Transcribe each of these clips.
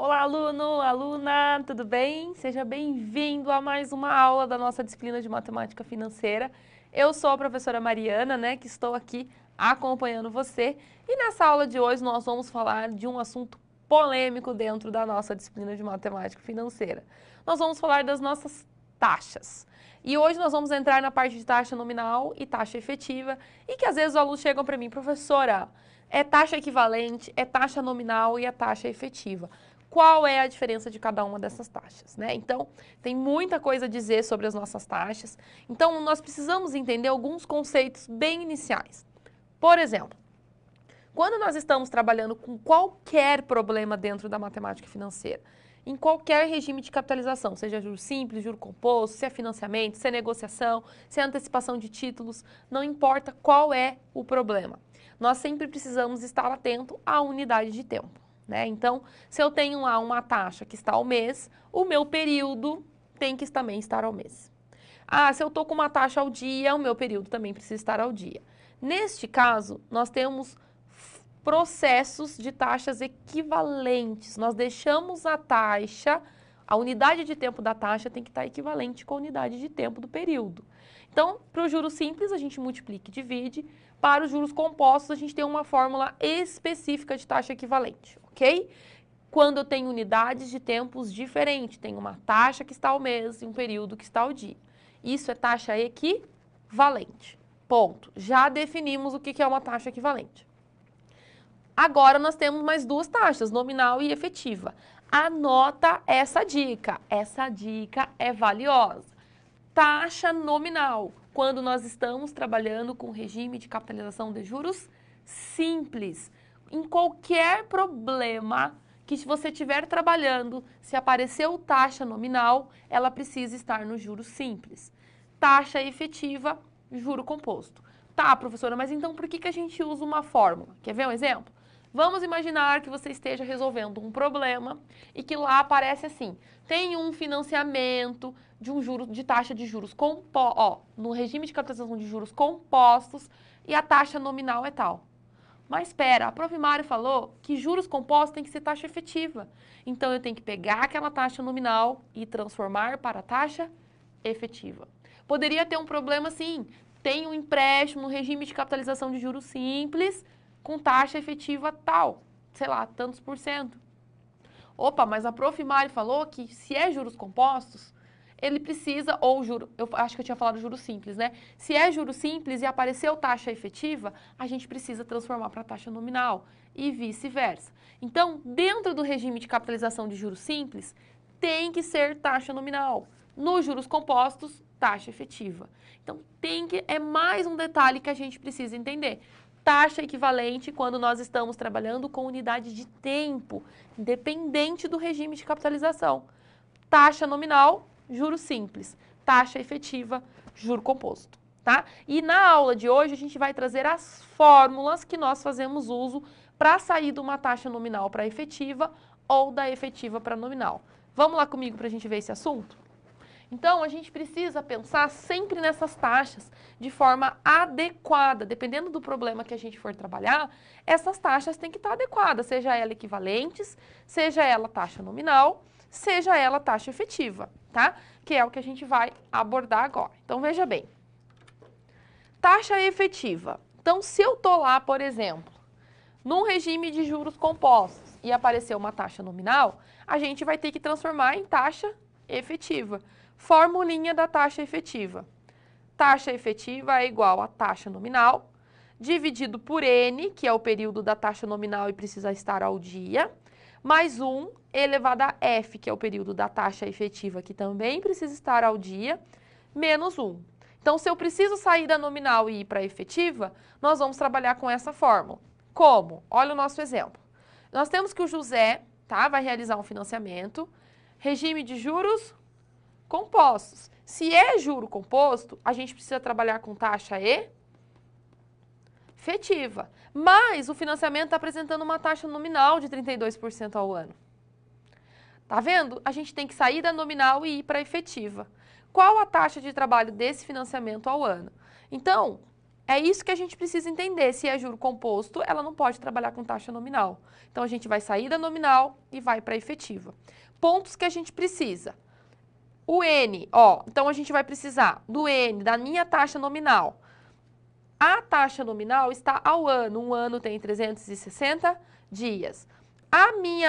Olá, aluno, aluna, tudo bem? Seja bem-vindo a mais uma aula da nossa disciplina de Matemática Financeira. Eu sou a professora Mariana, que estou aqui acompanhando você. E nessa aula de hoje nós vamos falar de um assunto polêmico dentro da nossa disciplina de Matemática Financeira. Nós vamos falar das nossas taxas. E hoje nós vamos entrar na parte de taxa nominal e taxa efetiva, e que às vezes os alunos chegam para mim, professora, é taxa equivalente, é taxa nominal e é taxa efetiva. Qual é a diferença de cada uma dessas taxas, Então, tem muita coisa a dizer sobre as nossas taxas. Então, nós precisamos entender alguns conceitos bem iniciais. Por exemplo, quando nós estamos trabalhando com qualquer problema dentro da matemática financeira, em qualquer regime de capitalização, seja juro simples, juro composto, se é financiamento, se é negociação, se é antecipação de títulos, não importa qual é o problema. Nós sempre precisamos estar atento à unidade de tempo. Então, se eu tenho lá uma taxa que está ao mês, o meu período tem que também estar ao mês. Se eu estou com uma taxa ao dia, o meu período também precisa estar ao dia. Neste caso, nós temos processos de taxas equivalentes. Nós deixamos a taxa, a unidade de tempo da taxa tem que estar equivalente com a unidade de tempo do período. Então, para o juro simples, a gente multiplica e divide. Para os juros compostos, a gente tem uma fórmula específica de taxa equivalente, ok? Quando eu tenho unidades de tempos diferentes, tenho uma taxa que está ao mês e um período que está ao dia. Isso é taxa equivalente. Ponto. Já definimos o que é uma taxa equivalente. Agora nós temos mais duas taxas, nominal e efetiva. Anota essa dica é valiosa. Taxa nominal, quando nós estamos trabalhando com regime de capitalização de juros simples. Em qualquer problema que você estiver trabalhando, se apareceu taxa nominal, ela precisa estar no juro simples. Taxa efetiva, juro composto. Tá, professora, mas então por que a gente usa uma fórmula? Quer ver um exemplo? Vamos imaginar que você esteja resolvendo um problema e que lá aparece assim, tem um financiamento de um juro de taxa de juros no regime de capitalização de juros compostos e a taxa nominal é tal. Mas espera, a Prof. Mário falou que juros compostos tem que ser taxa efetiva. Então eu tenho que pegar aquela taxa nominal e transformar para a taxa efetiva. Poderia ter um problema assim, tem um empréstimo no regime de capitalização de juros simples com taxa efetiva tal, sei lá, tantos por cento. Opa, mas a Prof. Mário falou que se é juros compostos, ele precisa, ou juro, eu acho que eu tinha falado juro simples, Se é juro simples e apareceu taxa efetiva, a gente precisa transformar para taxa nominal e vice-versa. Então, dentro do regime de capitalização de juros simples, tem que ser taxa nominal. Nos juros compostos, taxa efetiva. Então, é mais um detalhe que a gente precisa entender. Taxa equivalente quando nós estamos trabalhando com unidade de tempo, independente do regime de capitalização. Taxa nominal, juro simples. Taxa efetiva, juro composto, tá? E na aula de hoje a gente vai trazer as fórmulas que nós fazemos uso para sair de uma taxa nominal para efetiva ou da efetiva para nominal. Vamos lá comigo para a gente ver esse assunto? Então, a gente precisa pensar sempre nessas taxas de forma adequada. Dependendo do problema que a gente for trabalhar, essas taxas têm que estar adequadas, seja ela equivalentes, seja ela taxa nominal, seja ela taxa efetiva, tá? Que é o que a gente vai abordar agora. Então, veja bem. Taxa efetiva. Então, se eu estou lá, por exemplo, num regime de juros compostos e apareceu uma taxa nominal, a gente vai ter que transformar em taxa efetiva. Formulinha da taxa efetiva. Taxa efetiva é igual a taxa nominal, dividido por N, que é o período da taxa nominal e precisa estar ao dia, mais 1 elevado a F, que é o período da taxa efetiva, que também precisa estar ao dia, menos 1. Então, se eu preciso sair da nominal e ir para a efetiva, nós vamos trabalhar com essa fórmula. Como? Olha o nosso exemplo. Nós temos que o José, vai realizar um financiamento, regime de juros compostos. Se é juro composto, a gente precisa trabalhar com taxa efetiva. Mas o financiamento está apresentando uma taxa nominal de 32% ao ano. Tá vendo? A gente tem que sair da nominal e ir para a efetiva. Qual a taxa de trabalho desse financiamento ao ano? Então, É isso que a gente precisa entender. Se é juro composto, ela não pode trabalhar com taxa nominal. Então, a gente vai sair da nominal e vai para a efetiva. Pontos que a gente precisa. O N, ó, então a gente vai precisar do N, da minha taxa nominal. A taxa nominal está ao ano. Um ano tem 360 dias.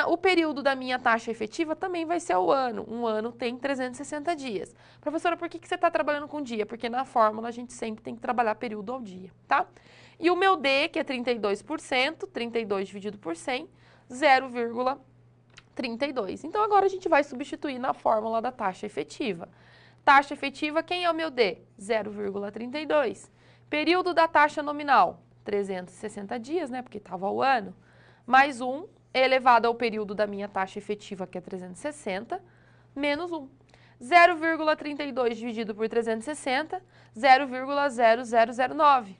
O período da minha taxa efetiva também vai ser ao ano. Um ano tem 360 dias. Professora, por que você está trabalhando com dia? Porque na fórmula a gente sempre tem que trabalhar período ao dia, tá? E o meu D, que é 32%, 32 dividido por 100, 0,32. Então, agora a gente vai substituir na fórmula da taxa efetiva. Taxa efetiva, quem é o meu D? 0,32. Período da taxa nominal, 360 dias, né? Porque estava ao ano. Mais 1 elevado ao período da minha taxa efetiva, que é 360, menos 1. 0,32 dividido por 360, 0,0009.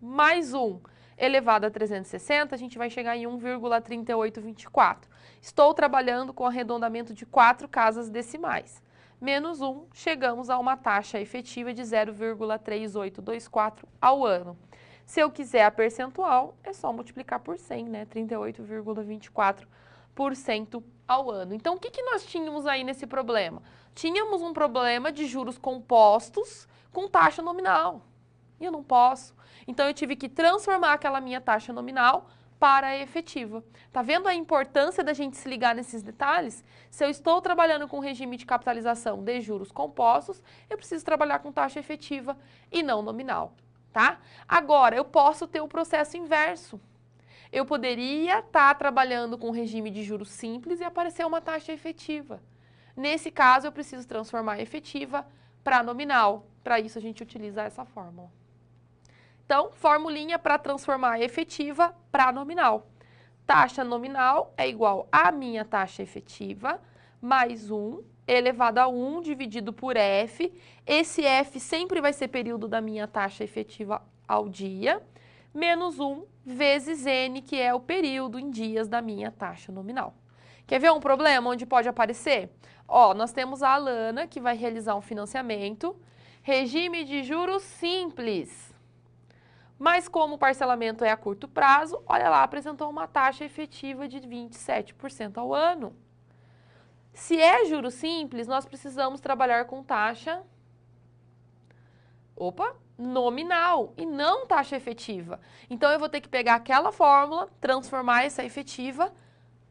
Mais 1 elevado a 360, a gente vai chegar em 1,3824. Estou trabalhando com arredondamento de 4 casas decimais. Menos 1, chegamos a uma taxa efetiva de 0,3824 ao ano. Se eu quiser a percentual, é só multiplicar por 100, né? 38,24% ao ano. Então, o que nós tínhamos aí nesse problema? Tínhamos um problema de juros compostos com taxa nominal. E eu não posso. Então, eu tive que transformar aquela minha taxa nominal para a efetiva. Tá vendo a importância da gente se ligar nesses detalhes? Se eu estou trabalhando com regime de capitalização de juros compostos, eu preciso trabalhar com taxa efetiva e não nominal. Tá? Agora, eu posso ter o processo inverso. Eu poderia estar trabalhando com regime de juros simples e aparecer uma taxa efetiva. Nesse caso, eu preciso transformar a efetiva para nominal. Para isso, a gente utiliza essa fórmula. Então, formulinha para transformar a efetiva para nominal. Taxa nominal é igual a minha taxa efetiva mais 1 elevado a 1 dividido por F. Esse F sempre vai ser período da minha taxa efetiva ao dia, menos 1 vezes N, que é o período em dias da minha taxa nominal. Quer ver um problema onde pode aparecer? Ó, nós temos a Alana, que vai realizar um financiamento, regime de juros simples. Mas como o parcelamento é a curto prazo, olha lá, apresentou uma taxa efetiva de 27% ao ano. Se é juro simples, nós precisamos trabalhar com taxa nominal e não taxa efetiva. Então, eu vou ter que pegar aquela fórmula, transformar essa efetiva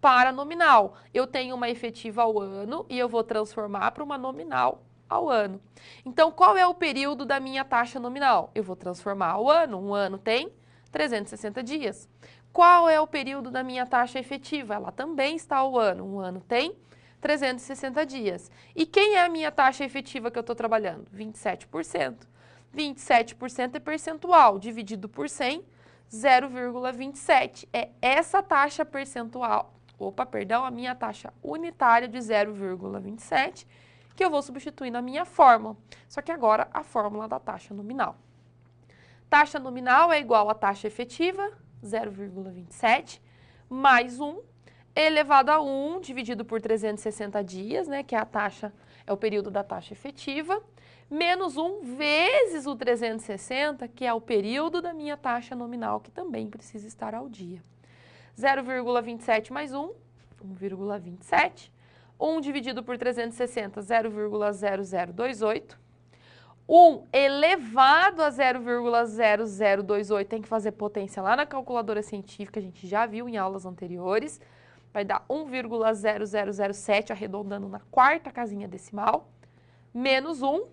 para nominal. Eu tenho uma efetiva ao ano e eu vou transformar para uma nominal ao ano. Então, qual é o período da minha taxa nominal? Eu vou transformar ao ano. Um ano tem 360 dias. Qual é o período da minha taxa efetiva? Ela também está ao ano. Um ano tem 360 dias. E quem é a minha taxa efetiva que eu estou trabalhando? 27%. 27% é percentual, dividido por 100, 0,27. É essa taxa percentual, a minha taxa unitária de 0,27, que eu vou substituir na minha fórmula. Só que agora a fórmula da taxa nominal. Taxa nominal é igual a taxa efetiva, 0,27, mais 1, elevado a 1, dividido por 360 dias, né, que é o período da taxa efetiva, menos 1 vezes o 360, que é o período da minha taxa nominal, que também precisa estar ao dia. 0,27 mais 1, 1,27. 1 dividido por 360, 0,0028. 1 elevado a 0,0028, tem que fazer potência lá na calculadora científica, a gente já viu em aulas anteriores. Vai dar 1,0007, arredondando na quarta casinha decimal, menos 1,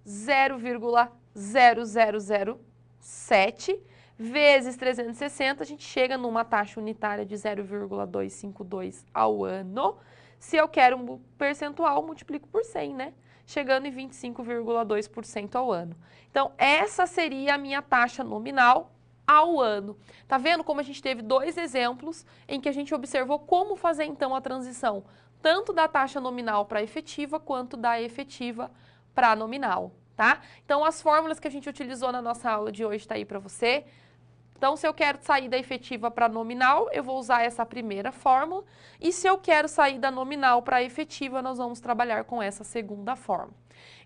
0,0007, vezes 360, a gente chega numa taxa unitária de 0,252 ao ano. Se eu quero um percentual, multiplico por 100, né? Chegando em 25,2% ao ano. Então, essa seria a minha taxa nominal ao ano. Tá vendo como a gente teve dois exemplos em que a gente observou como fazer, então, a transição, tanto da taxa nominal para a efetiva, quanto da efetiva para a nominal, tá? Então, as fórmulas que a gente utilizou na nossa aula de hoje tá aí para você. Então, se eu quero sair da efetiva para nominal, eu vou usar essa primeira fórmula. E se eu quero sair da nominal para efetiva, nós vamos trabalhar com essa segunda fórmula.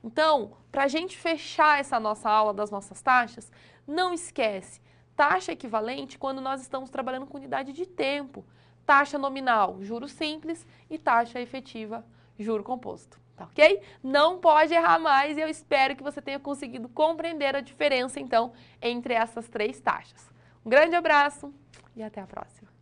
Então, para a gente fechar essa nossa aula das nossas taxas, não esquece, taxa equivalente quando nós estamos trabalhando com unidade de tempo. Taxa nominal, juro simples, e taxa efetiva, juro composto. Tá ok? Não pode errar mais e eu espero que você tenha conseguido compreender a diferença, então, entre essas três taxas. Um grande abraço e até a próxima.